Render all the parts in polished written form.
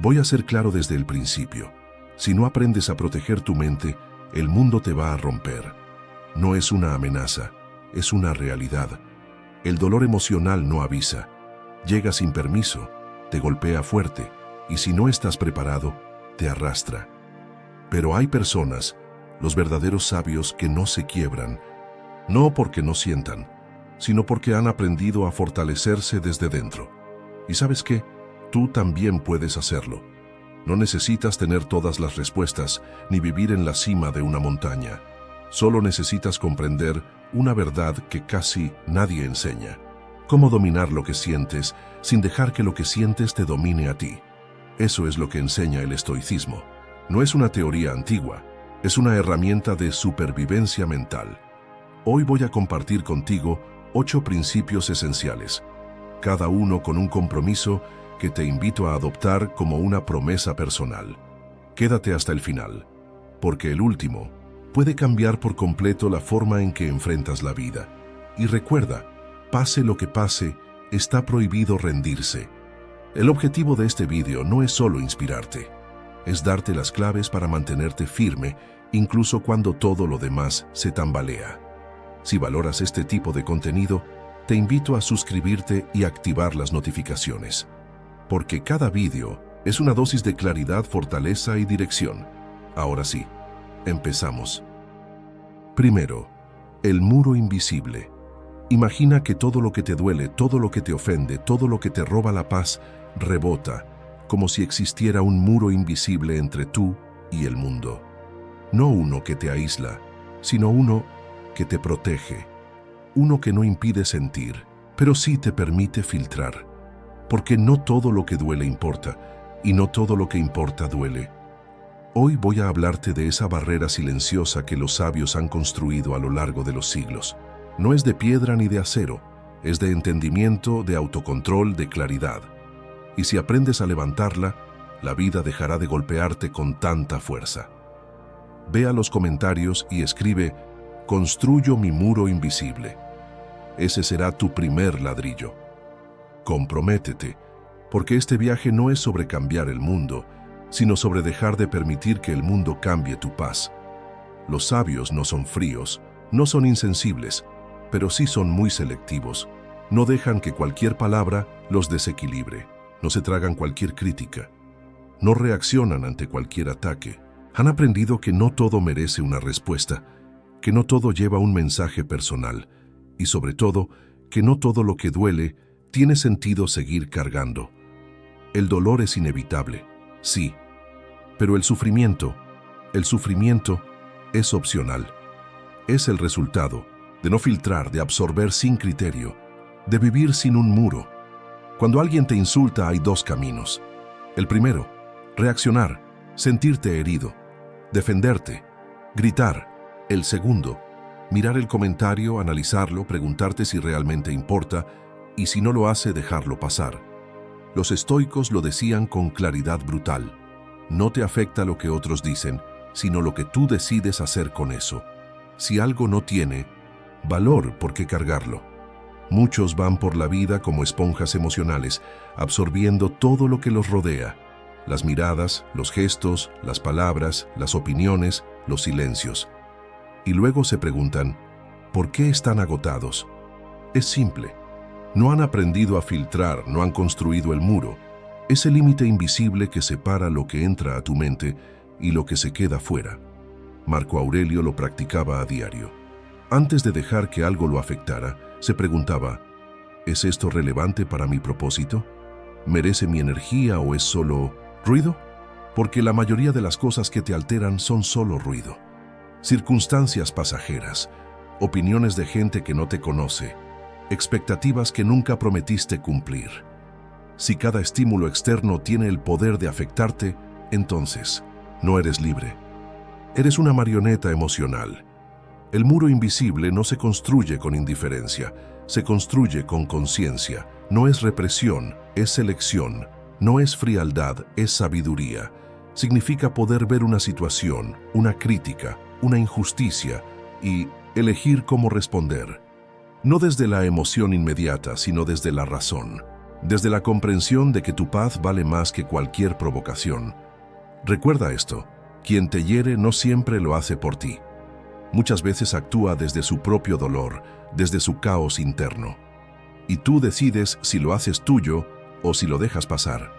Voy a ser claro desde el principio. Si no aprendes a proteger tu mente, el mundo te va a romper. No es una amenaza, es una realidad. El dolor emocional no avisa. Llega sin permiso, te golpea fuerte, y si no estás preparado, te arrastra. Pero hay personas, los verdaderos sabios, que no se quiebran, no porque no sientan, sino porque han aprendido a fortalecerse desde dentro. ¿Y sabes qué? Tú también puedes hacerlo. No necesitas tener todas las respuestas ni vivir en la cima de una montaña. Solo necesitas comprender una verdad que casi nadie enseña. Cómo dominar lo que sientes sin dejar que lo que sientes te domine a ti. Eso es lo que enseña el estoicismo. No es una teoría antigua, es una herramienta de supervivencia mental. Hoy voy a compartir contigo 8 principios esenciales, cada uno con un compromiso que te invito a adoptar como una promesa personal. Quédate hasta el final, porque el último puede cambiar por completo la forma en que enfrentas la vida. Y recuerda, pase lo que pase, está prohibido rendirse. El objetivo de este video no es solo inspirarte, es darte las claves para mantenerte firme, incluso cuando todo lo demás se tambalea. Si valoras este tipo de contenido, te invito a suscribirte y activar las notificaciones, porque cada vídeo es una dosis de claridad, fortaleza y dirección. Ahora sí, empezamos. Primero, el muro invisible. Imagina que todo lo que te duele, todo lo que te ofende, todo lo que te roba la paz, rebota, como si existiera un muro invisible entre tú y el mundo. No uno que te aísla, sino uno que te protege. Uno que no impide sentir, pero sí te permite filtrar. Porque no todo lo que duele importa, y no todo lo que importa duele. Hoy voy a hablarte de esa barrera silenciosa que los sabios han construido a lo largo de los siglos. No es de piedra ni de acero, es de entendimiento, de autocontrol, de claridad. Y si aprendes a levantarla, la vida dejará de golpearte con tanta fuerza. Ve a los comentarios y escribe: construyo mi muro invisible. Ese será tu primer ladrillo. Comprométete, porque este viaje no es sobre cambiar el mundo, sino sobre dejar de permitir que el mundo cambie tu paz. Los sabios no son fríos, no son insensibles, pero sí son muy selectivos. No dejan que cualquier palabra los desequilibre, no se tragan cualquier crítica, no reaccionan ante cualquier ataque. Han aprendido que no todo merece una respuesta, que no todo lleva un mensaje personal, y sobre todo, que no todo lo que duele tiene sentido seguir cargando. El dolor es inevitable, sí, pero el sufrimiento es opcional. Es el resultado de no filtrar, de absorber sin criterio, de vivir sin un muro. Cuando alguien te insulta hay 2 caminos. El primero, reaccionar, sentirte herido, defenderte, gritar. El segundo, mirar el comentario, analizarlo, preguntarte si realmente importa, y si no lo hace, dejarlo pasar. Los estoicos lo decían con claridad brutal. No te afecta lo que otros dicen, sino lo que tú decides hacer con eso. Si algo no tiene valor, ¿por qué cargarlo? Muchos van por la vida como esponjas emocionales, absorbiendo todo lo que los rodea. Las miradas, los gestos, las palabras, las opiniones, los silencios. Y luego se preguntan, ¿por qué están agotados? Es simple. No han aprendido a filtrar, no han construido el muro, ese límite invisible que separa lo que entra a tu mente y lo que se queda fuera. Marco Aurelio lo practicaba a diario. Antes de dejar que algo lo afectara, se preguntaba, ¿es esto relevante para mi propósito? ¿Merece mi energía o es solo ruido? Porque la mayoría de las cosas que te alteran son solo ruido. Circunstancias pasajeras, opiniones de gente que no te conoce, expectativas que nunca prometiste cumplir. Si cada estímulo externo tiene el poder de afectarte, entonces no eres libre. Eres una marioneta emocional. El muro invisible no se construye con indiferencia, se construye con conciencia. No es represión, es selección. No es frialdad, es sabiduría. Significa poder ver una situación, una crítica, una injusticia y elegir cómo responder. No desde la emoción inmediata, sino desde la razón. desde la comprensión de que tu paz vale más que cualquier provocación. Recuerda esto, quien te hiere no siempre lo hace por ti. Muchas veces actúa desde su propio dolor, desde su caos interno. Y tú decides si lo haces tuyo o si lo dejas pasar.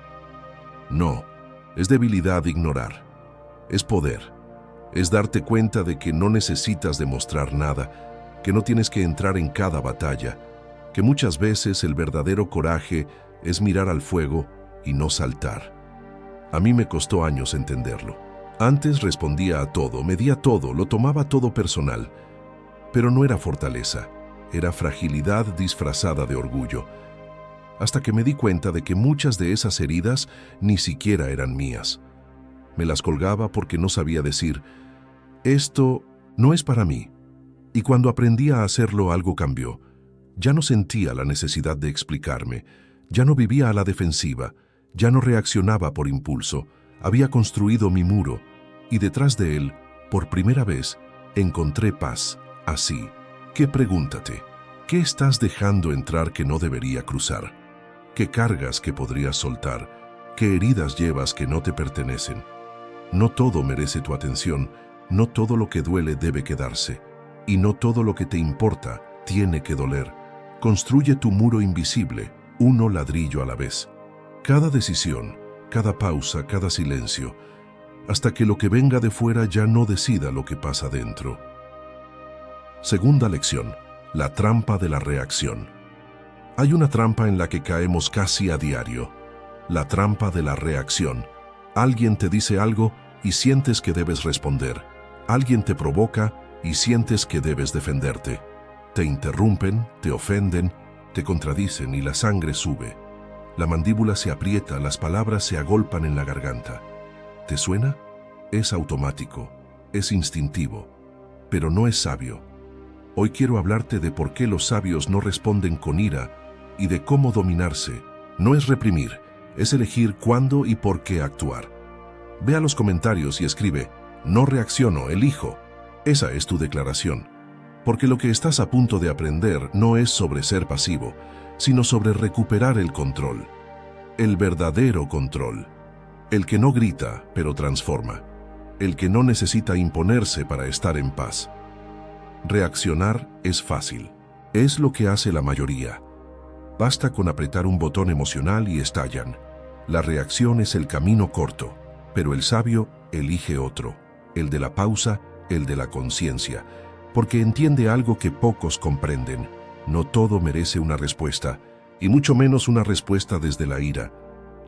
No, es debilidad ignorar. Es poder. Es darte cuenta de que no necesitas demostrar nada, que no tienes que entrar en cada batalla, que muchas veces el verdadero coraje es mirar al fuego y no saltar. A mí me costó años entenderlo. Antes respondía a todo, medía todo, lo tomaba todo personal. Pero no era fortaleza, era fragilidad disfrazada de orgullo. Hasta que me di cuenta de que muchas de esas heridas ni siquiera eran mías. Me las colgaba porque no sabía decir, esto no es para mí. Y cuando aprendí a hacerlo, algo cambió. Ya no sentía la necesidad de explicarme, ya no vivía a la defensiva, ya no reaccionaba por impulso. Había construido mi muro, y detrás de él, por primera vez, encontré paz. Así que pregúntate, ¿qué estás dejando entrar que no debería cruzar? ¿Qué cargas que podrías soltar? ¿Qué heridas llevas que no te pertenecen? No todo merece tu atención, no todo lo que duele debe quedarse, y no todo lo que te importa tiene que doler. Construye tu muro invisible, uno ladrillo a la vez. Cada decisión, cada pausa, cada silencio, hasta que lo que venga de fuera ya no decida lo que pasa dentro. Segunda lección, la trampa de la reacción. Hay una trampa en la que caemos casi a diario, la trampa de la reacción. Alguien te dice algo y sientes que debes responder. Alguien te provoca y sientes que debes defenderte. Te interrumpen, te ofenden, te contradicen y la sangre sube. La mandíbula se aprieta, las palabras se agolpan en la garganta. ¿Te suena? Es automático, es instintivo, pero no es sabio. Hoy quiero hablarte de por qué los sabios no responden con ira y de cómo dominarse. No es reprimir, es elegir cuándo y por qué actuar. Ve a los comentarios y escribe, no reacciono, elijo. Esa es tu declaración. Porque lo que estás a punto de aprender no es sobre ser pasivo, sino sobre recuperar el control. El verdadero control. El que no grita, pero transforma. El que no necesita imponerse para estar en paz. Reaccionar es fácil. Es lo que hace la mayoría. Basta con apretar un botón emocional y estallan. La reacción es el camino corto, pero el sabio elige otro, el de la pausa, el de la conciencia, porque entiende algo que pocos comprenden. No todo merece una respuesta, y mucho menos una respuesta desde la ira.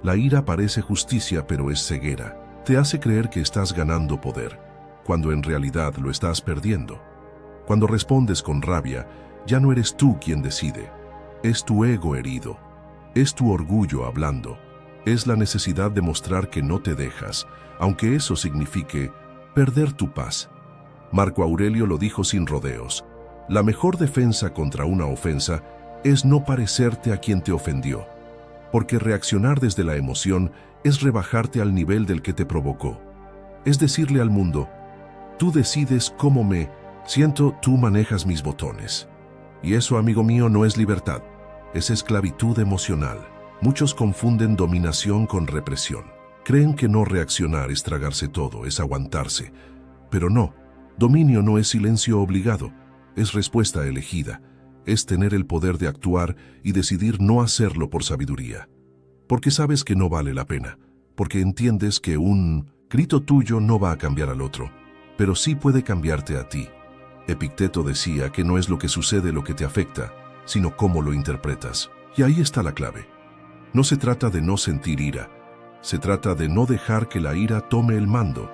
La ira parece justicia, pero es ceguera. Te hace creer que estás ganando poder, cuando en realidad lo estás perdiendo. Cuando respondes con rabia, ya no eres tú quien decide. Es tu ego herido. Es tu orgullo hablando. Es la necesidad de mostrar que no te dejas, aunque eso signifique perder tu paz. Marco Aurelio lo dijo sin rodeos. La mejor defensa contra una ofensa es no parecerte a quien te ofendió, porque reaccionar desde la emoción es rebajarte al nivel del que te provocó. Es decirle al mundo, tú decides cómo me siento, tú manejas mis botones. Y eso, amigo mío, no es libertad, es esclavitud emocional. Muchos confunden dominación con represión. Creen que no reaccionar es tragarse todo, es aguantarse. Pero no, dominio no es silencio obligado, es respuesta elegida. Es tener el poder de actuar y decidir no hacerlo por sabiduría. Porque sabes que no vale la pena, porque entiendes que un grito tuyo no va a cambiar al otro, pero sí puede cambiarte a ti. Epicteto decía que no es lo que sucede lo que te afecta, sino cómo lo interpretas. Y ahí está la clave. No se trata de no sentir ira, se trata de no dejar que la ira tome el mando.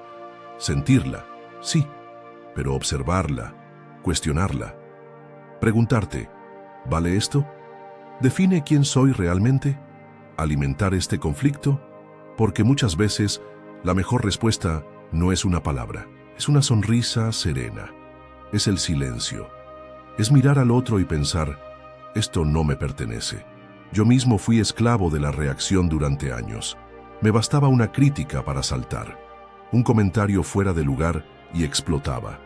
Sentirla, sí, pero observarla, cuestionarla. Preguntarte, ¿vale esto? ¿Define quién soy realmente? ¿Alimentar este conflicto? Porque muchas veces la mejor respuesta no es una palabra, es una sonrisa serena, es el silencio, es mirar al otro y pensar, esto no me pertenece. Yo mismo fui esclavo de la reacción durante años. Me bastaba una crítica para saltar, un comentario fuera de lugar y explotaba.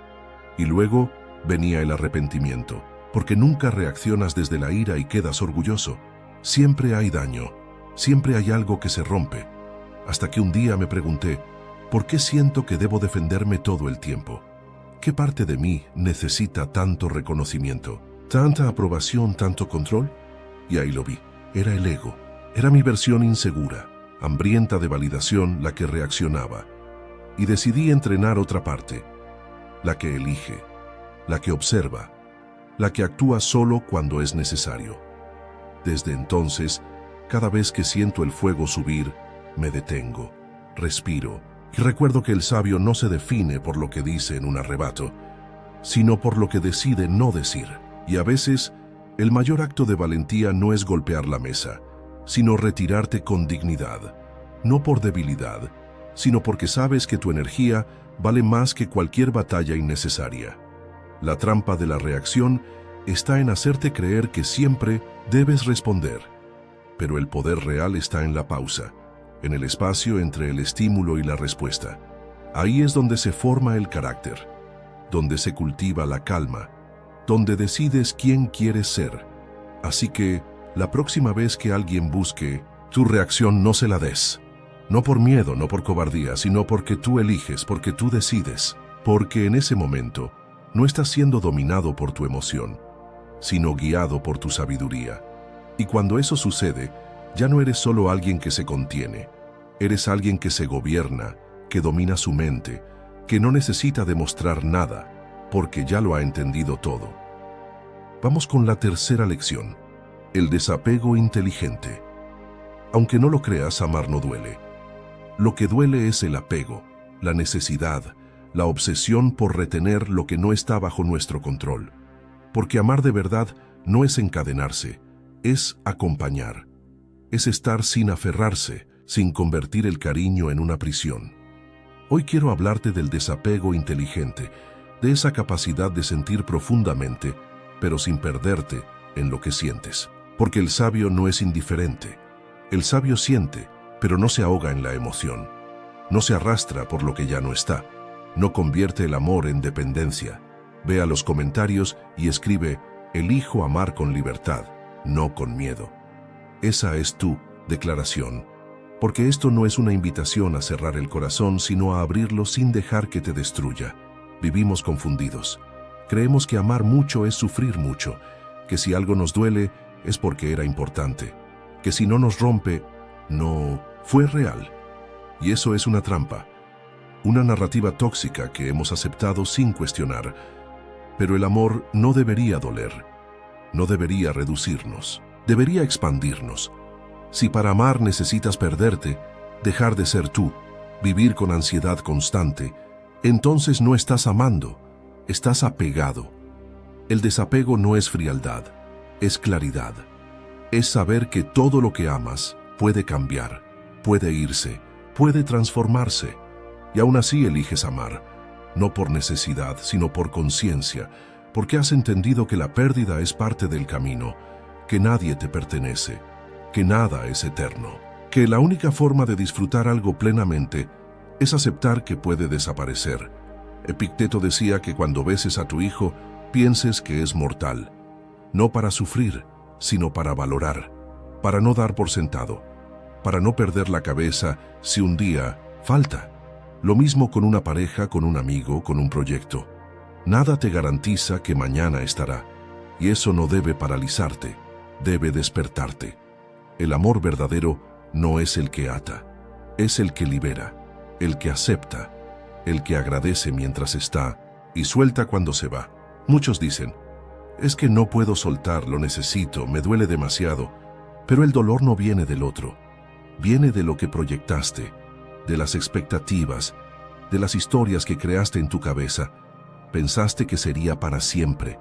Y luego venía el arrepentimiento, porque nunca reaccionas desde la ira y quedas orgulloso. Siempre hay daño, siempre hay algo que se rompe, hasta que un día me pregunté, ¿por qué siento que debo defenderme todo el tiempo? ¿Qué parte de mí necesita tanto reconocimiento, tanta aprobación, tanto control? Y ahí lo vi, era el ego, era mi versión insegura, hambrienta de validación, la que reaccionaba. Y decidí entrenar otra parte, la que elige, la que observa, la que actúa solo cuando es necesario. Desde entonces, cada vez que siento el fuego subir, me detengo, respiro y recuerdo que el sabio no se define por lo que dice en un arrebato, sino por lo que decide no decir. Y a veces, el mayor acto de valentía no es golpear la mesa, sino retirarte con dignidad, no por debilidad, sino porque sabes que tu energía vale más que cualquier batalla innecesaria. La trampa de la reacción está en hacerte creer que siempre debes responder, pero el poder real está en la pausa, en el espacio entre el estímulo y la respuesta. Ahí es donde se forma el carácter, donde se cultiva la calma, donde decides quién quieres ser. Así que, la próxima vez que alguien busque tu reacción, no se la des. No por miedo, no por cobardía, sino porque tú eliges, porque tú decides. Porque en ese momento no estás siendo dominado por tu emoción, sino guiado por tu sabiduría. Y cuando eso sucede, ya no eres solo alguien que se contiene. Eres alguien que se gobierna, que domina su mente, que no necesita demostrar nada, porque ya lo ha entendido todo. Vamos con la tercera lección, el desapego inteligente. Aunque no lo creas, amar no duele. Lo que duele es el apego, la necesidad, la obsesión por retener lo que no está bajo nuestro control. Porque amar de verdad no es encadenarse, es acompañar. Es estar sin aferrarse, sin convertir el cariño en una prisión. Hoy quiero hablarte del desapego inteligente, de esa capacidad de sentir profundamente, pero sin perderte en lo que sientes. Porque el sabio no es indiferente. El sabio siente, pero no se ahoga en la emoción. No se arrastra por lo que ya no está. No convierte el amor en dependencia. Ve a los comentarios y escribe, elijo amar con libertad, no con miedo. Esa es tu declaración. Porque esto no es una invitación a cerrar el corazón, sino a abrirlo sin dejar que te destruya. Vivimos confundidos. Creemos que amar mucho es sufrir mucho, que si algo nos duele es porque era importante, que si no nos rompe, no fue real. Y eso es una trampa, una narrativa tóxica que hemos aceptado sin cuestionar. Pero el amor no debería doler, no debería reducirnos, debería expandirnos. Si para amar necesitas perderte, dejar de ser tú, vivir con ansiedad constante, entonces no estás amando, estás apegado. El desapego no es frialdad, es claridad. Es saber que todo lo que amas puede cambiar, puede irse, puede transformarse. Y aún así eliges amar, no por necesidad, sino por conciencia, porque has entendido que la pérdida es parte del camino, que nadie te pertenece, que nada es eterno, que la única forma de disfrutar algo plenamente es aceptar que puede desaparecer. Epicteto decía que cuando beses a tu hijo, pienses que es mortal, no para sufrir, sino para valorar, para no dar por sentado, para no perder la cabeza si un día falta. Lo mismo con una pareja, con un amigo, con un proyecto. Nada te garantiza que mañana estará, y eso no debe paralizarte, debe despertarte. El amor verdadero no es el que ata, es el que libera, el que acepta, el que agradece mientras está y suelta cuando se va. Muchos dicen, es que no puedo soltar, lo necesito, me duele demasiado, pero el dolor no viene del otro, viene de lo que proyectaste, de las expectativas, de las historias que creaste en tu cabeza. Pensaste que sería para siempre,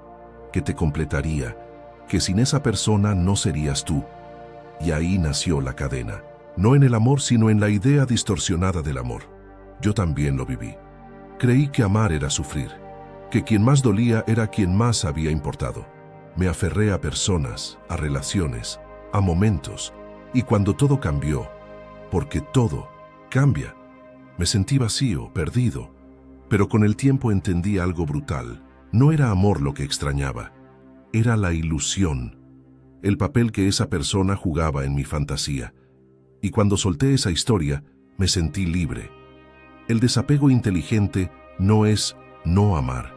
que te completaría, que sin esa persona no serías tú. Y ahí nació la cadena, no en el amor, sino en la idea distorsionada del amor. Yo también lo viví. Creí que amar era sufrir, que quien más dolía era quien más había importado. Me aferré a personas, a relaciones, a momentos, y cuando todo cambió, porque todo cambia, me sentí vacío, perdido, pero con el tiempo entendí algo brutal. No era amor lo que extrañaba, era la ilusión. el papel que esa persona jugaba en mi fantasía. Y cuando solté esa historia, me sentí libre. El desapego inteligente no es no amar.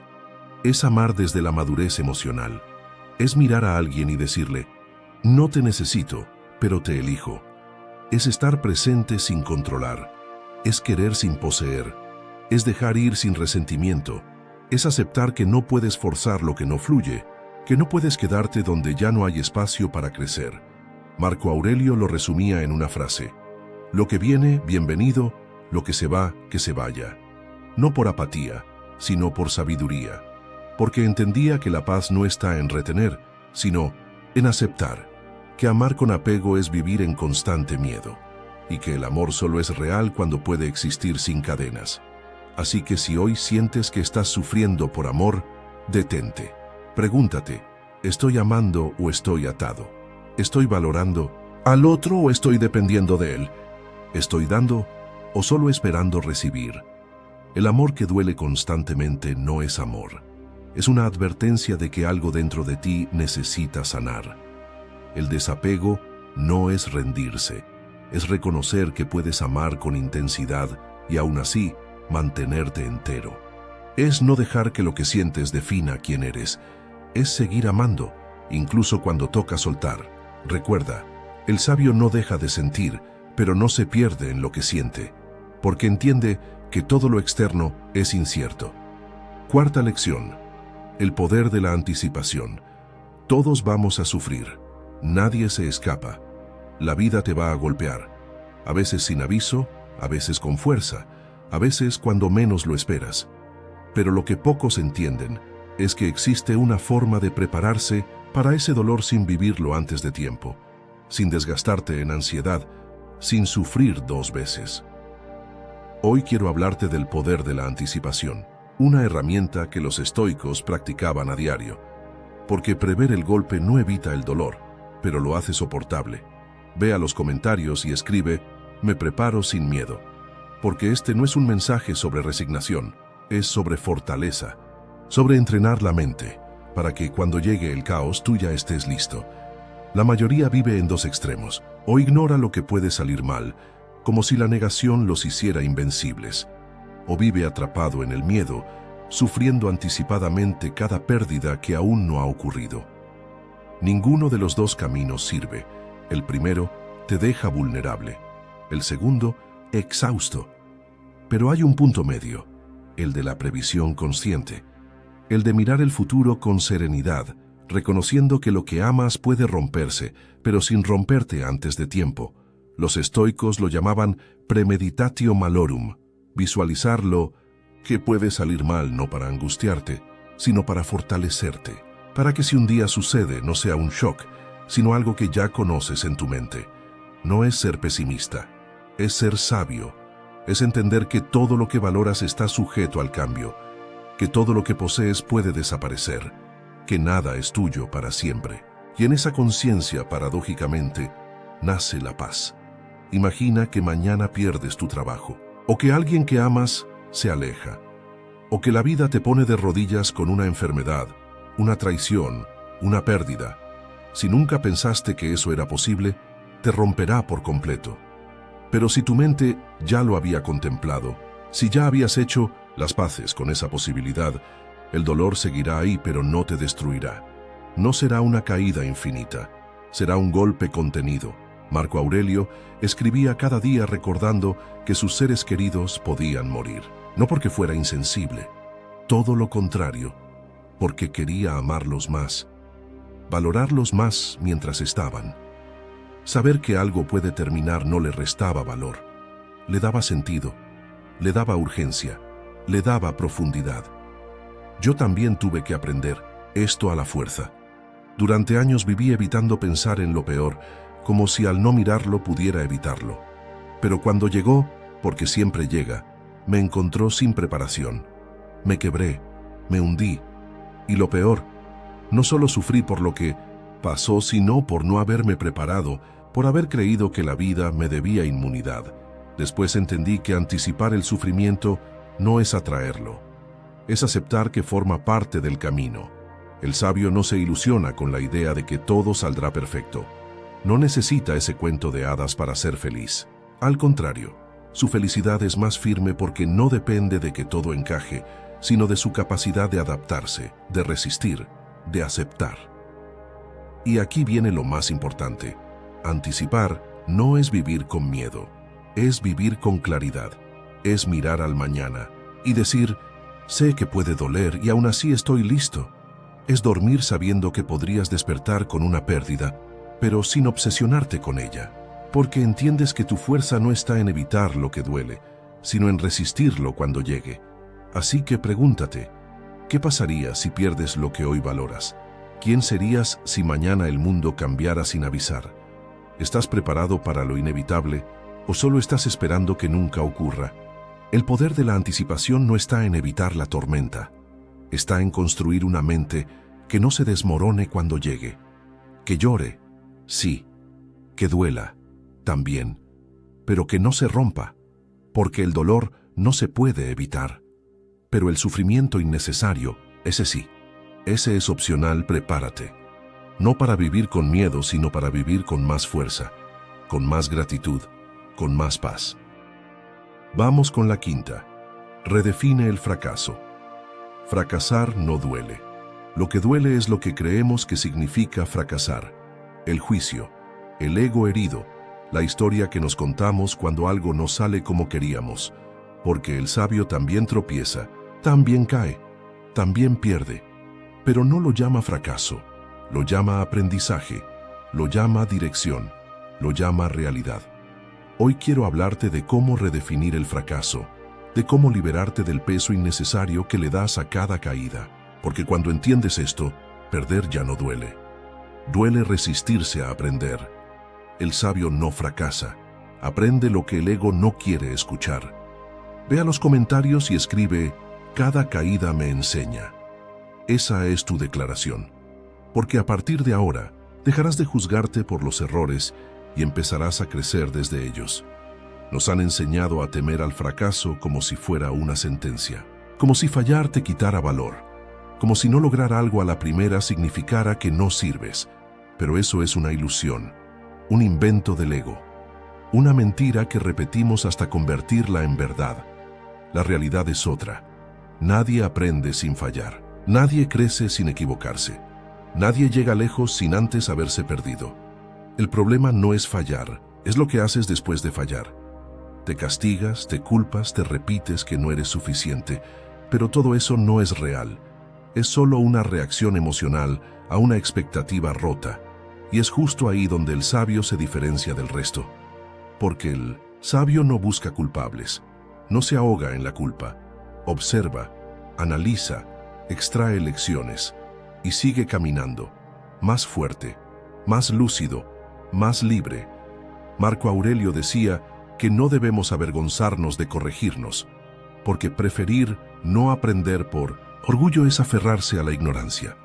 Es amar desde la madurez emocional. Es mirar a alguien y decirle, no te necesito, pero te elijo. Es estar presente sin controlar. Es querer sin poseer. Es dejar ir sin resentimiento. Es aceptar que no puedes forzar lo que no fluye, que no puedes quedarte donde ya no hay espacio para crecer. Marco Aurelio lo resumía en una frase: lo que viene, bienvenido; lo que se va, que se vaya. No por apatía, sino por sabiduría, porque entendía que la paz no está en retener, sino en aceptar, que amar con apego es vivir en constante miedo, y que el amor solo es real cuando puede existir sin cadenas. Así que si hoy sientes que estás sufriendo por amor, detente. Pregúntate, ¿estoy amando o estoy atado? ¿Estoy valorando al otro o estoy dependiendo de él? ¿Estoy dando o solo esperando recibir? El amor que duele constantemente no es amor. Es una advertencia de que algo dentro de ti necesita sanar. El desapego no es rendirse, es reconocer que puedes amar con intensidad y aún así mantenerte entero. Es no dejar que lo que sientes defina quién eres. Es seguir amando, incluso cuando toca soltar. Recuerda, el sabio no deja de sentir, pero no se pierde en lo que siente, porque entiende que todo lo externo es incierto. Cuarta lección: el poder de la anticipación. Todos vamos a sufrir. Nadie se escapa. La vida te va a golpear, a veces sin aviso, a veces con fuerza, a veces cuando menos lo esperas. Pero lo que pocos entienden es que existe una forma de prepararse para ese dolor sin vivirlo antes de tiempo, sin desgastarte en ansiedad, sin sufrir dos veces. Hoy quiero hablarte del poder de la anticipación, una herramienta que los estoicos practicaban a diario, porque prever el golpe no evita el dolor, pero lo hace soportable. Ve a los comentarios y escribe: me preparo sin miedo, porque este no es un mensaje sobre resignación, es sobre fortaleza, sobre entrenar la mente, para que cuando llegue el caos tú ya estés listo. La mayoría vive en dos extremos: o ignora lo que puede salir mal, como si la negación los hiciera invencibles, o vive atrapado en el miedo, sufriendo anticipadamente cada pérdida que aún no ha ocurrido. Ninguno de los dos caminos sirve. El primero te deja vulnerable, el segundo exhausto. Pero hay un punto medio, el de la previsión consciente, el de mirar el futuro con serenidad, reconociendo que lo que amas puede romperse, pero sin romperte antes de tiempo. Los estoicos lo llamaban premeditatio malorum, visualizar lo que puede salir mal no para angustiarte, sino para fortalecerte, para que si un día sucede no sea un shock, sino algo que ya conoces en tu mente. No es ser pesimista, es ser sabio, es entender que todo lo que valoras está sujeto al cambio, que todo lo que posees puede desaparecer, que nada es tuyo para siempre. Y en esa conciencia, paradójicamente, nace la paz. Imagina que mañana pierdes tu trabajo, o que alguien que amas se aleja, o que la vida te pone de rodillas con una enfermedad, una traición, una pérdida. Si nunca pensaste que eso era posible, te romperá por completo. Pero si tu mente ya lo había contemplado, si ya habías hecho las paces con esa posibilidad, el dolor seguirá ahí, pero no te destruirá. No será una caída infinita, será un golpe contenido. Marco Aurelio escribía cada día recordando que sus seres queridos podían morir, no porque fuera insensible, todo lo contrario, porque quería amarlos más, valorarlos más mientras estaban. Saber que algo puede terminar no le restaba valor, le daba sentido, le daba urgencia, le daba profundidad. Yo también tuve que aprender esto a la fuerza. Durante años viví evitando pensar en lo peor, como si al no mirarlo pudiera evitarlo. Pero cuando llegó, porque siempre llega, me encontró sin preparación. Me quebré, me hundí, y lo peor, no solo sufrí por lo que pasó, sino por no haberme preparado, por haber creído que la vida me debía inmunidad. Después entendí que anticipar el sufrimiento no es atraerlo, es aceptar que forma parte del camino, El sabio no se ilusiona con la idea de que todo saldrá perfecto. No necesita ese cuento de hadas para ser feliz. Al contrario, su felicidad es más firme porque no depende de que todo encaje, sino de su capacidad de adaptarse, de resistir, de aceptar. Y aquí viene lo más importante. Anticipar no es vivir con miedo, es vivir con claridad, es mirar al mañana y decir, sé que puede doler y aún así estoy listo. Es dormir sabiendo que podrías despertar con una pérdida, pero sin obsesionarte con ella, porque entiendes que tu fuerza no está en evitar lo que duele, sino en resistirlo cuando llegue. Así que pregúntate, ¿qué pasaría si pierdes lo que hoy valoras? ¿Quién serías si mañana el mundo cambiara sin avisar? ¿Estás preparado para lo inevitable o solo estás esperando que nunca ocurra? El poder de la anticipación no está en evitar la tormenta, está en construir una mente que no se desmorone cuando llegue, que llore, sí, que duela, también, pero que no se rompa, porque el dolor no se puede evitar. Pero el sufrimiento innecesario, ese sí, ese es opcional, prepárate. No para vivir con miedo, sino para vivir con más fuerza, con más gratitud, con más paz. Vamos con la quinta. Redefine el fracaso. Fracasar no duele. Lo que duele es lo que creemos que significa fracasar. El juicio, el ego herido, la historia que nos contamos cuando algo no sale como queríamos. Porque el sabio también tropieza, también cae, también pierde. Pero no lo llama fracaso, lo llama aprendizaje, lo llama dirección, lo llama realidad. Hoy quiero hablarte de cómo redefinir el fracaso, de cómo liberarte del peso innecesario que le das a cada caída. Porque cuando entiendes esto, perder ya no duele. Duele resistirse a aprender. El sabio no fracasa, aprende lo que el ego no quiere escuchar. Ve a los comentarios y escribe, cada caída me enseña. Esa es tu declaración. Porque a partir de ahora, dejarás de juzgarte por los errores y empezarás a crecer desde ellos. Nos han enseñado a temer al fracaso como si fuera una sentencia, como si fallar te quitara valor, como si no lograr algo a la primera significara que no sirves. Pero eso es una ilusión, un invento del ego, una mentira que repetimos hasta convertirla en verdad. La realidad es otra. Nadie aprende sin fallar, nadie crece sin equivocarse, nadie llega lejos sin antes haberse perdido. El problema no es fallar, es lo que haces después de fallar. Te castigas, te culpas, te repites que no eres suficiente, pero todo eso no es real. Es solo una reacción emocional a una expectativa rota, y es justo ahí donde el sabio se diferencia del resto. Porque el sabio no busca culpables, no se ahoga en la culpa, observa, analiza, extrae lecciones y sigue caminando, más fuerte, más lúcido, más libre. Marco Aurelio decía que no debemos avergonzarnos de corregirnos, porque preferir no aprender por orgullo es aferrarse a la ignorancia.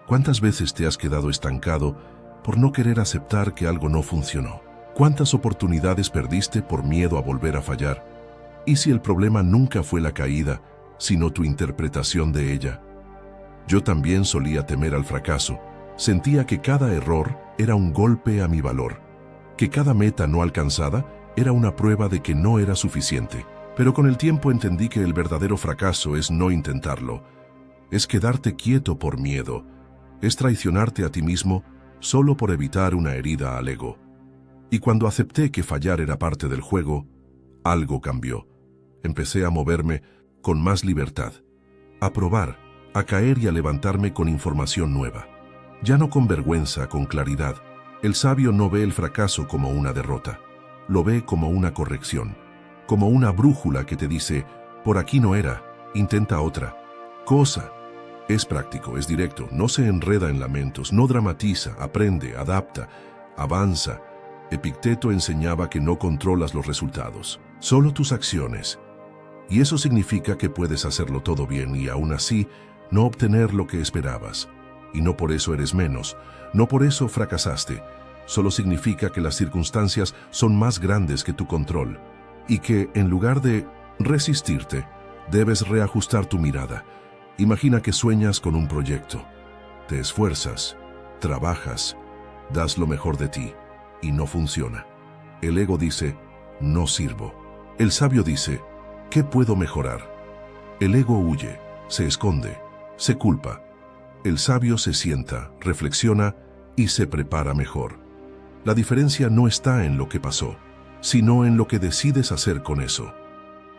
¿Cuántas veces te has quedado estancado por no querer aceptar que algo no funcionó? ¿Cuántas oportunidades perdiste por miedo a volver a fallar? ¿Y si el problema nunca fue la caída, sino tu interpretación de ella? Yo también solía temer al fracaso. Sentía que cada error era un golpe a mi valor, que cada meta no alcanzada era una prueba de que no era suficiente. Pero con el tiempo entendí que el verdadero fracaso es no intentarlo, es quedarte quieto por miedo, es traicionarte a ti mismo solo por evitar una herida al ego. Y cuando acepté que fallar era parte del juego, algo cambió. Empecé a moverme con más libertad, a probar, a caer y a levantarme con información nueva. Ya no con vergüenza, con claridad. El sabio no ve el fracaso como una derrota, lo ve como una corrección, como una brújula que te dice, por aquí no era, intenta otra cosa. Es práctico, es directo, no se enreda en lamentos, no dramatiza, aprende, adapta, avanza. Epicteto enseñaba que no controlas los resultados, solo tus acciones. Y eso significa que puedes hacerlo todo bien y aún así no obtener lo que esperabas. Y no por eso eres menos, no por eso fracasaste. Solo significa que las circunstancias son más grandes que tu control y que, en lugar de resistirte, debes reajustar tu mirada. Imagina que sueñas con un proyecto. Te esfuerzas, trabajas, das lo mejor de ti y no funciona. El ego dice, no sirvo. El sabio dice, ¿qué puedo mejorar? El ego huye, se esconde, se culpa. El sabio se sienta, reflexiona y se prepara mejor. La diferencia no está en lo que pasó, sino en lo que decides hacer con eso.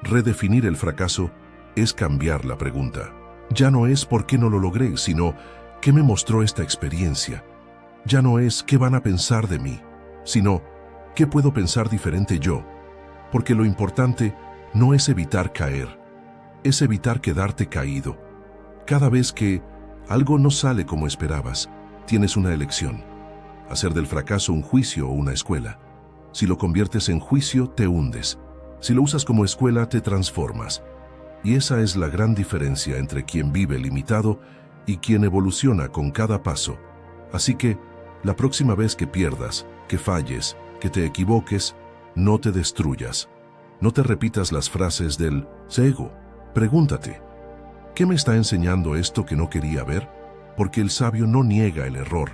Redefinir el fracaso es cambiar la pregunta. Ya no es ¿por qué no lo logré?, sino ¿qué me mostró esta experiencia? Ya no es ¿qué van a pensar de mí?, sino ¿qué puedo pensar diferente yo? Porque lo importante no es evitar caer, es evitar quedarte caído. Cada vez que algo no sale como esperabas, tienes una elección: hacer del fracaso un juicio o una escuela. Si lo conviertes en juicio, te hundes. Si lo usas como escuela, te transformas. Y esa es la gran diferencia entre quien vive limitado y quien evoluciona con cada paso. Así que, la próxima vez que pierdas, que falles, que te equivoques, no te destruyas. No te repitas las frases del ego. Pregúntate, ¿qué me está enseñando esto que no quería ver? Porque el sabio no niega el error,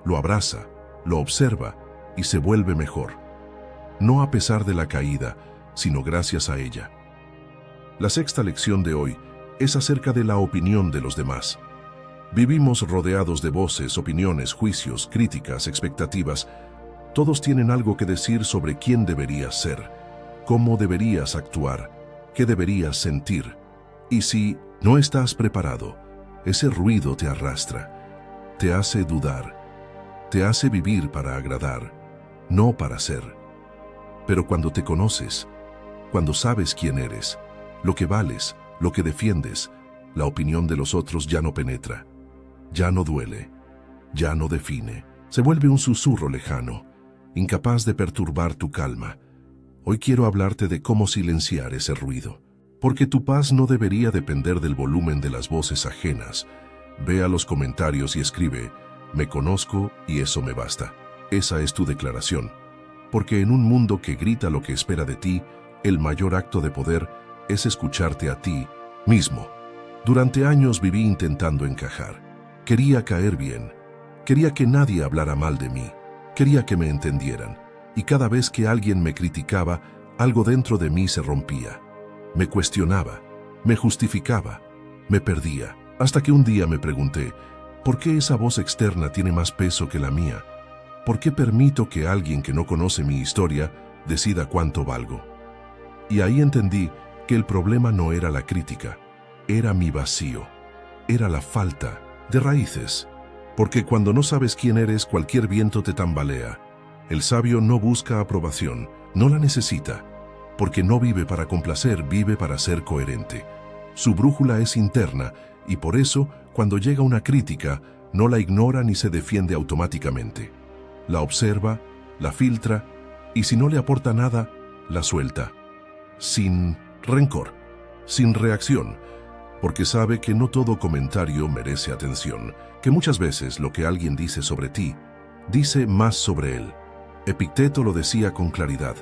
lo abraza, lo observa y se vuelve mejor. No a pesar de la caída, sino gracias a ella. La sexta lección de hoy es acerca de la opinión de los demás. Vivimos rodeados de voces, opiniones, juicios, críticas, expectativas. Todos tienen algo que decir sobre quién deberías ser, cómo deberías actuar, qué deberías sentir. Y si no estás preparado, ese ruido te arrastra, te hace dudar, te hace vivir para agradar, no para ser. Pero cuando te conoces, cuando sabes quién eres, lo que vales, lo que defiendes, la opinión de los otros ya no penetra, ya no duele, ya no define. Se vuelve un susurro lejano, incapaz de perturbar tu calma. Hoy quiero hablarte de cómo silenciar ese ruido, porque tu paz no debería depender del volumen de las voces ajenas. Ve a los comentarios y escribe, me conozco y eso me basta. Esa es tu declaración, porque en un mundo que grita lo que espera de ti, el mayor acto de poder es escucharte a ti mismo. Durante años viví intentando encajar. Quería caer bien. Quería que nadie hablara mal de mí. Quería que me entendieran. Y cada vez que alguien me criticaba, algo dentro de mí se rompía. Me cuestionaba, me justificaba, me perdía. Hasta que un día me pregunté, ¿por qué esa voz externa tiene más peso que la mía? ¿Por qué permito que alguien que no conoce mi historia decida cuánto valgo? Y ahí entendí que el problema no era la crítica, era mi vacío, era la falta de raíces. Porque cuando no sabes quién eres, cualquier viento te tambalea. El sabio no busca aprobación, no la necesita, porque no vive para complacer, vive para ser coherente. Su brújula es interna y por eso, cuando llega una crítica, no la ignora ni se defiende automáticamente. La observa, la filtra y si no le aporta nada, la suelta. Sin rencor, sin reacción, porque sabe que no todo comentario merece atención, que muchas veces lo que alguien dice sobre ti, dice más sobre él. Epicteto lo decía con claridad: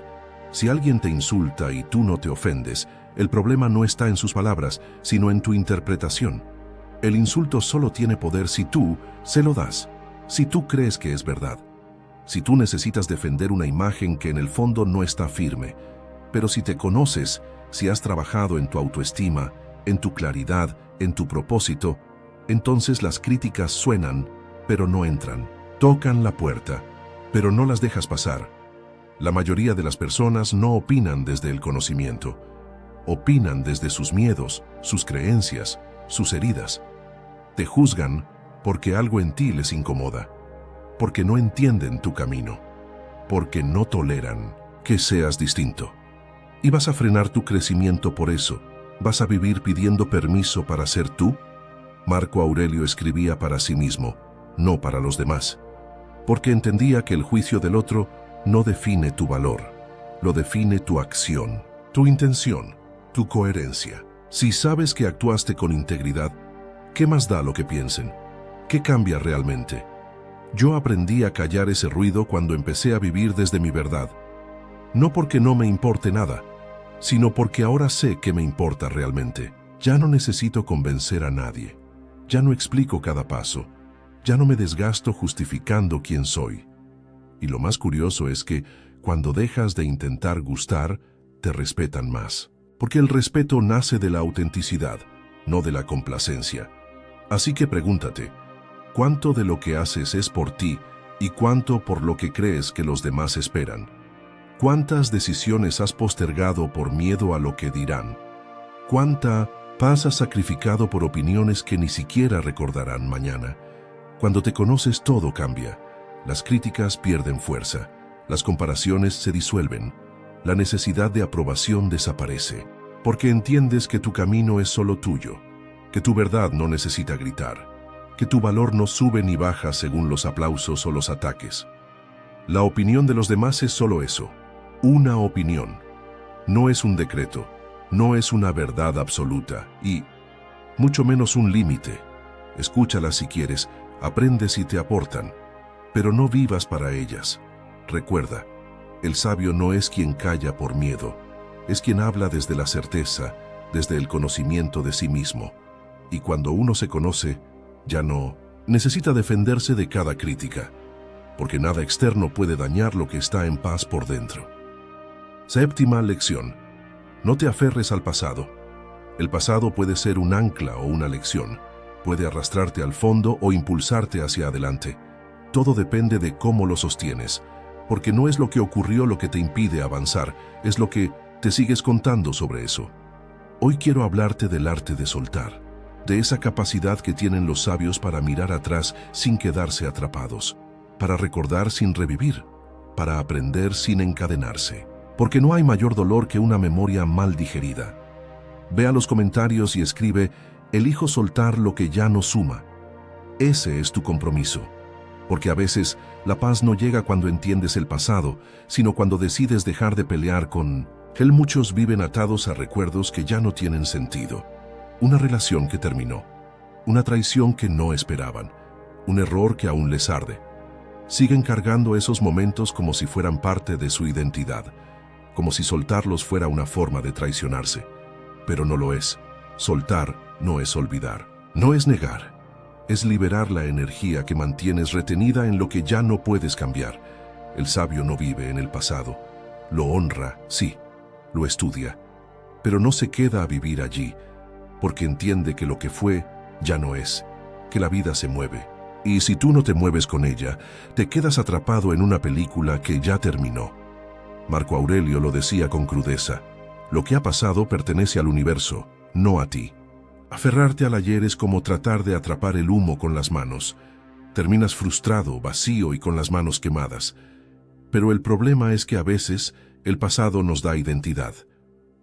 si alguien te insulta y tú no te ofendes, el problema no está en sus palabras, sino en tu interpretación. El insulto solo tiene poder si tú se lo das, si tú crees que es verdad, si tú necesitas defender una imagen que en el fondo no está firme. Pero si te conoces, si has trabajado en tu autoestima, en tu claridad, en tu propósito, entonces las críticas suenan, pero no entran. Tocan la puerta, pero no las dejas pasar. La mayoría de las personas no opinan desde el conocimiento. Opinan desde sus miedos, sus creencias, sus heridas. Te juzgan porque algo en ti les incomoda, porque no entienden tu camino, porque no toleran que seas distinto. ¿Y vas a frenar tu crecimiento por eso? ¿Vas a vivir pidiendo permiso para ser tú? Marco Aurelio escribía para sí mismo, no para los demás, porque entendía que el juicio del otro no define tu valor, lo define tu acción, tu intención, tu coherencia. Si sabes que actuaste con integridad, ¿qué más da lo que piensen? ¿Qué cambia realmente? Yo aprendí a callar ese ruido cuando empecé a vivir desde mi verdad. No porque no me importe nada, sino porque ahora sé qué me importa realmente. Ya no necesito convencer a nadie. Ya no explico cada paso. Ya no me desgasto justificando quién soy. Y lo más curioso es que, cuando dejas de intentar gustar, te respetan más. Porque el respeto nace de la autenticidad, no de la complacencia. Así que pregúntate, ¿cuánto de lo que haces es por ti y cuánto por lo que crees que los demás esperan? ¿Cuántas decisiones has postergado por miedo a lo que dirán? ¿Cuánta paz has sacrificado por opiniones que ni siquiera recordarán mañana? Cuando te conoces, todo cambia. Las críticas pierden fuerza, las comparaciones se disuelven, la necesidad de aprobación desaparece, porque entiendes que tu camino es solo tuyo, que tu verdad no necesita gritar, que tu valor no sube ni baja según los aplausos o los ataques. La opinión de los demás es solo eso, una opinión. No es un decreto, no es una verdad absoluta y mucho menos un límite. Escúchalas si quieres, aprende si te aportan, pero no vivas para ellas. Recuerda, el sabio no es quien calla por miedo, es quien habla desde la certeza, desde el conocimiento de sí mismo. Y cuando uno se conoce, ya no necesita defenderse de cada crítica, porque nada externo puede dañar lo que está en paz por dentro. Séptima lección: no te aferres al pasado. El pasado puede ser un ancla o una lección, puede arrastrarte al fondo o impulsarte hacia adelante. Todo depende de cómo lo sostienes, porque no es lo que ocurrió lo que te impide avanzar, es lo que te sigues contando sobre eso. Hoy quiero hablarte del arte de soltar, de esa capacidad que tienen los sabios para mirar atrás sin quedarse atrapados, para recordar sin revivir, para aprender sin encadenarse. Porque no hay mayor dolor que una memoria mal digerida. Ve a los comentarios y escribe: elijo soltar lo que ya no suma. Ese es tu compromiso. Porque a veces la paz no llega cuando entiendes el pasado, sino cuando decides dejar de pelear con él. Muchos viven atados a recuerdos que ya no tienen sentido. Una relación que terminó, una traición que no esperaban, un error que aún les arde. Siguen cargando esos momentos como si fueran parte de su identidad, como si soltarlos fuera una forma de traicionarse. Pero no lo es. Soltar no es olvidar, no es negar. Es liberar la energía que mantienes retenida en lo que ya no puedes cambiar. El sabio no vive en el pasado. Lo honra, sí, lo estudia, pero no se queda a vivir allí, porque entiende que lo que fue ya no es, que la vida se mueve. Y si tú no te mueves con ella, te quedas atrapado en una película que ya terminó. Marco Aurelio lo decía con crudeza: lo que ha pasado pertenece al universo, no a ti. Aferrarte al ayer es como tratar de atrapar el humo con las manos. Terminas frustrado, vacío y con las manos quemadas. Pero el problema es que a veces el pasado nos da identidad.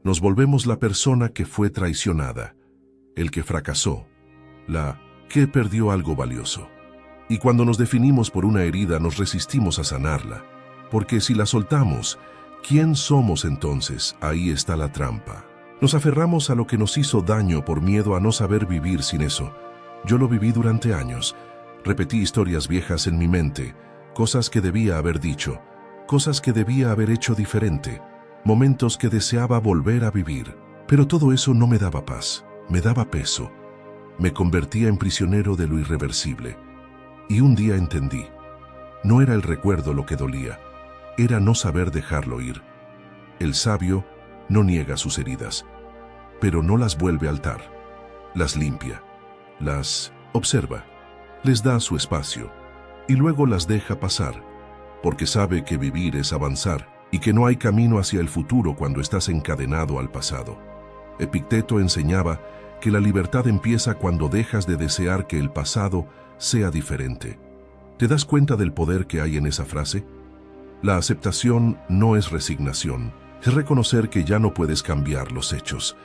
Nos volvemos la persona que fue traicionada, el que fracasó, la que perdió algo valioso. Y cuando nos definimos por una herida, nos resistimos a sanarla. Porque si la soltamos, ¿quién somos entonces? Ahí está la trampa. Nos aferramos a lo que nos hizo daño por miedo a no saber vivir sin eso. Yo lo viví durante años. Repetí historias viejas en mi mente, cosas que debía haber dicho, cosas que debía haber hecho diferente, momentos que deseaba volver a vivir. Pero todo eso no me daba paz, me daba peso. Me convertía en prisionero de lo irreversible. Y un día entendí. No era el recuerdo lo que dolía, era no saber dejarlo ir. El sabio no niega sus heridas, pero no las vuelve a altar. Las limpia, las observa, les da su espacio y luego las deja pasar, porque sabe que vivir es avanzar y que no hay camino hacia el futuro cuando estás encadenado al pasado. Epicteto enseñaba que la libertad empieza cuando dejas de desear que el pasado sea diferente. ¿Te das cuenta del poder que hay en esa frase? La aceptación no es resignación, es reconocer que ya no puedes cambiar los hechos,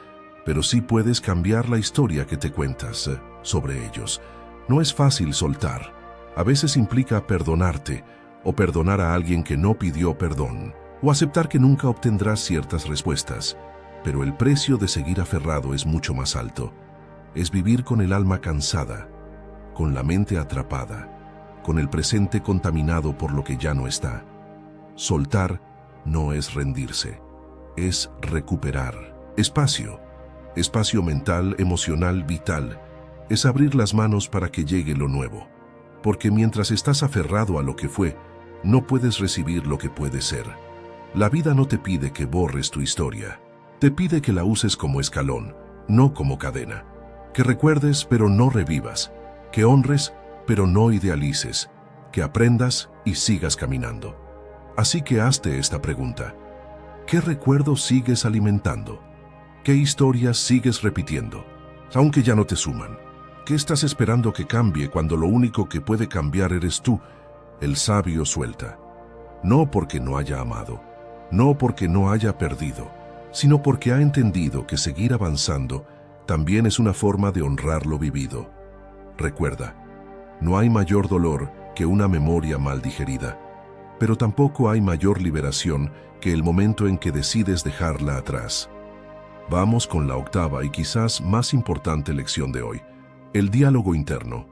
pero sí puedes cambiar la historia que te cuentas sobre ellos. No es fácil soltar. A veces implica perdonarte o perdonar a alguien que no pidió perdón, o aceptar que nunca obtendrás ciertas respuestas. Pero el precio de seguir aferrado es mucho más alto. Es vivir con el alma cansada, con la mente atrapada, con el presente contaminado por lo que ya no está. Soltar no es rendirse, es recuperar espacio, espacio mental, emocional, vital. Es abrir las manos para que llegue lo nuevo. porque mientras estás aferrado a lo que fue, no puedes recibir lo que puede ser. La vida no te pide que borres tu historia. Te pide que la uses como escalón, no como cadena. Que recuerdes, pero no revivas. Que honres, pero no idealices. Que aprendas y sigas caminando. Así que hazte esta pregunta. ¿Qué recuerdos sigues alimentando? ¿Qué historias sigues repitiendo? Aunque ya no te suman. ¿Qué estás esperando que cambie cuando lo único que puede cambiar eres tú? El sabio suelta. No porque no haya amado, no porque no haya perdido, sino porque ha entendido que seguir avanzando también es una forma de honrar lo vivido. Recuerda, no hay mayor dolor que una memoria mal digerida, pero tampoco hay mayor liberación que el momento en que decides dejarla atrás. Vamos con la octava y quizás más importante lección de hoy, el diálogo interno.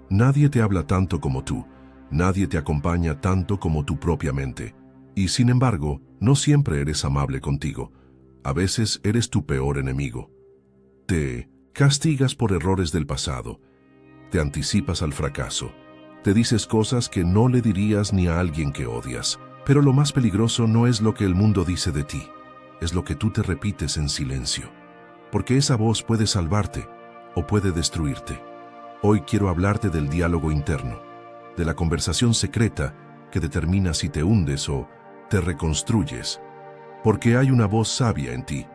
Nadie te habla tanto como tú, nadie te acompaña tanto como tu propia mente, y sin embargo, no siempre eres amable contigo. A veces eres tu peor enemigo. Te castigas por errores del pasado, te anticipas al fracaso, te dices cosas que no le dirías ni a alguien que odias. Pero lo más peligroso no es lo que el mundo dice de ti, es lo que tú te repites en silencio. Porque esa voz puede salvarte o puede destruirte. Hoy quiero hablarte del diálogo interno, de la conversación secreta que determina si te hundes o te reconstruyes. Porque hay una voz sabia en ti,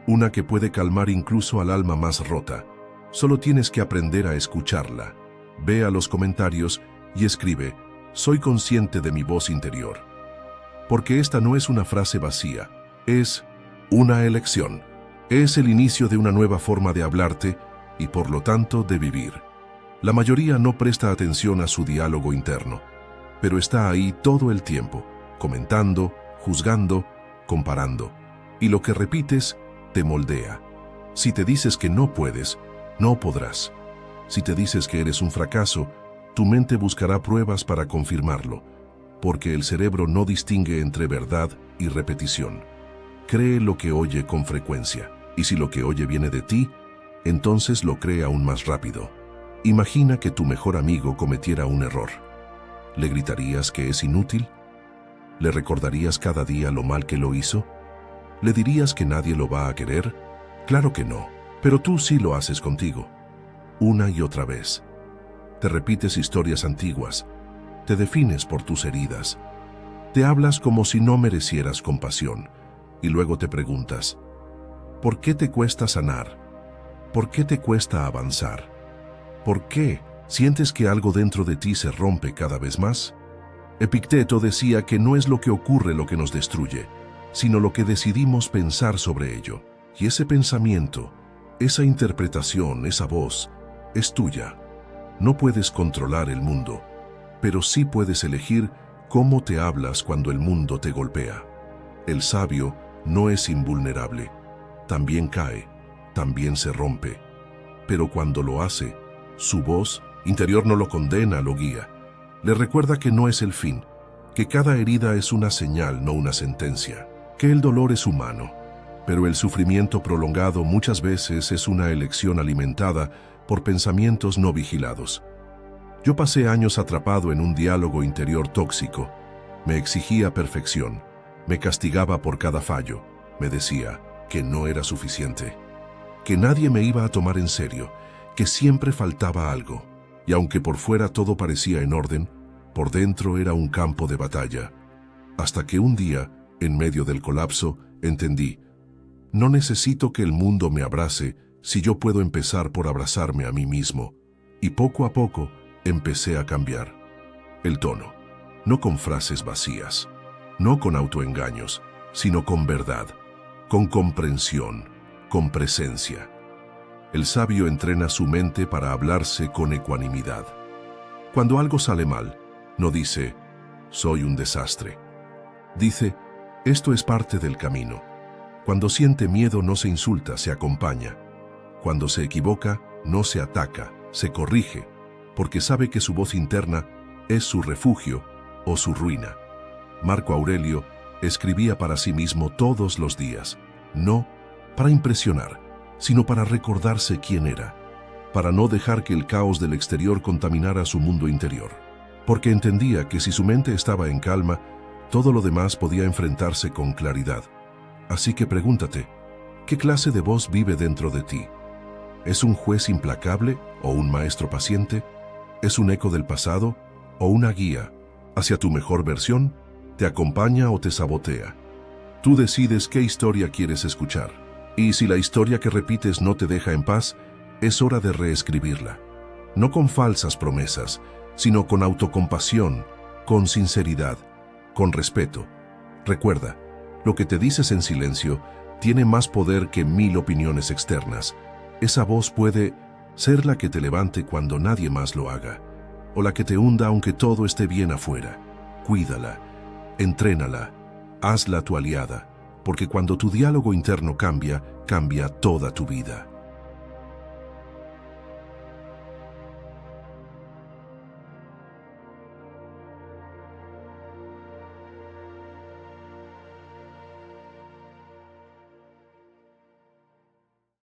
una que puede calmar incluso al alma más rota. Solo tienes que aprender a escucharla. Ve a los comentarios y escribe, soy consciente de mi voz interior. Porque esta no es una frase vacía, es una elección. Es el inicio de una nueva forma de hablarte y por lo tanto de vivir. La mayoría no presta atención a su diálogo interno, pero está ahí todo el tiempo, comentando, juzgando, comparando. Y lo que repites te moldea. Si te dices que no puedes, no podrás. Si te dices que eres un fracaso, tu mente buscará pruebas para confirmarlo, porque el cerebro no distingue entre verdad y repetición. Cree lo que oye con frecuencia, y si lo que oye viene de ti, entonces lo cree aún más rápido. Imagina que tu mejor amigo cometiera un error. ¿Le gritarías que es inútil? ¿Le recordarías cada día lo mal que lo hizo? ¿Le dirías que nadie lo va a querer? Claro que no, pero tú sí lo haces contigo. Una y otra vez. Te repites historias antiguas, te defines por tus heridas, te hablas como si no merecieras compasión, y luego te preguntas, ¿por qué te cuesta sanar? ¿Por qué te cuesta avanzar? ¿Por qué sientes que algo dentro de ti se rompe cada vez más? Epicteto decía que no es lo que ocurre lo que nos destruye, sino lo que decidimos pensar sobre ello. Y ese pensamiento, esa interpretación, esa voz, es tuya. No puedes controlar el mundo, pero sí puedes elegir cómo te hablas cuando el mundo te golpea. El sabio no es invulnerable. También cae, también se rompe. Pero cuando lo hace, su voz interior no lo condena, lo guía. Le recuerda que no es el fin, que cada herida es una señal, no una sentencia, que el dolor es humano, pero el sufrimiento prolongado muchas veces es una elección alimentada por pensamientos no vigilados. Yo pasé años atrapado en un diálogo interior tóxico. Me exigía perfección, me castigaba por cada fallo, me decía que no era suficiente, que nadie me iba a tomar en serio, que siempre faltaba algo, y aunque por fuera todo parecía en orden, por dentro era un campo de batalla. Hasta que un día, en medio del colapso, entendí, no necesito que el mundo me abrace si yo puedo empezar por abrazarme a mí mismo. Y poco a poco empecé a cambiar el tono, no con frases vacías, no con autoengaños, sino con verdad, con comprensión, con presencia. El sabio entrena su mente para hablarse con ecuanimidad. Cuando algo sale mal, no dice, soy un desastre. Dice, esto es parte del camino. Cuando siente miedo no se insulta, se acompaña. Cuando se equivoca, no se ataca, se corrige, porque sabe que su voz interna es su refugio o su ruina. Marco Aurelio escribía para sí mismo todos los días, no para impresionar, sino para recordarse quién era, para no dejar que el caos del exterior contaminara su mundo interior. Porque entendía que si su mente estaba en calma, todo lo demás podía enfrentarse con claridad. Así que pregúntate, ¿qué clase de voz vive dentro de ti? ¿Es un juez implacable o un maestro paciente? ¿Es un eco del pasado o una guía hacia tu mejor versión? ¿Te acompaña o te sabotea? Tú decides qué historia quieres escuchar. Y si la historia que repites no te deja en paz, es hora de reescribirla. No con falsas promesas, sino con autocompasión, con sinceridad, con respeto. Recuerda, lo que te dices en silencio tiene más poder que 1000 opiniones externas. Esa voz puede ser la que te levante cuando nadie más lo haga, o la que te hunda aunque todo esté bien afuera. Cuídala, entrénala, hazla tu aliada, porque cuando tu diálogo interno cambia, cambia toda tu vida.